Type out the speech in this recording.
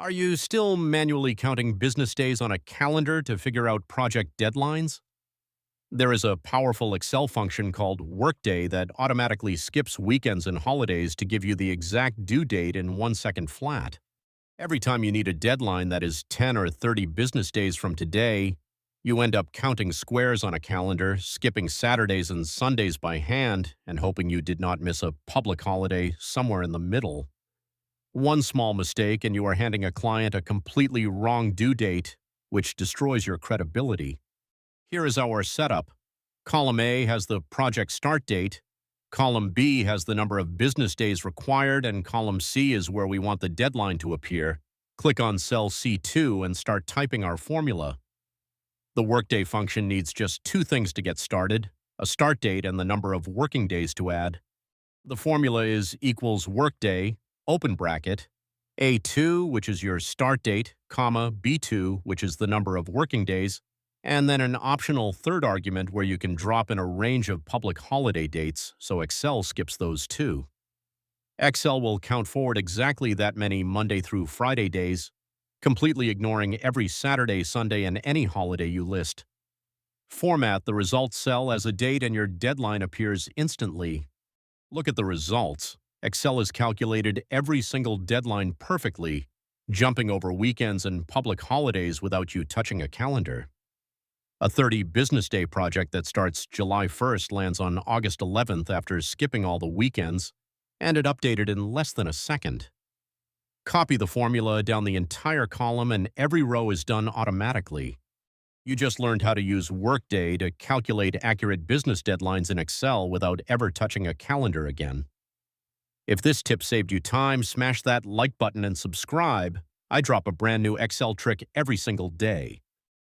Are you still manually counting business days on a calendar to figure out project deadlines? There is a powerful Excel function called Workday that automatically skips weekends and holidays to give you the exact due date in 1 second flat. Every time you need a deadline that is 10 or 30 business days from today, you end up counting squares on a calendar, skipping Saturdays and Sundays by hand, and hoping you did not miss a public holiday somewhere in the middle. One small mistake, and you are handing a client a completely wrong due date, which destroys your credibility. Here is our setup. Column A has the project start date, column B has the number of business days required, and column C is where we want the deadline to appear. Click on cell C2 and start typing our formula. The Workday function needs just two things to get started: a start date and the number of working days to add. The formula is equals Workday, open bracket, A2, which is your start date, comma, B2, which is the number of working days, and then an optional third argument where you can drop in a range of public holiday dates, so Excel skips those too. Excel will count forward exactly that many Monday through Friday days, completely ignoring every Saturday, Sunday, and any holiday you list. Format the results cell as a date and your deadline appears instantly. Look at the results. Excel has calculated every single deadline perfectly, jumping over weekends and public holidays without you touching a calendar. A 30 business day project that starts July 1st lands on August 11th after skipping all the weekends, and it updated in less than a second. Copy the formula down the entire column and every row is done automatically. You just learned how to use Workday to calculate accurate business deadlines in Excel without ever touching a calendar again. If this tip saved you time, smash that like button and subscribe. I drop a brand new Excel trick every single day.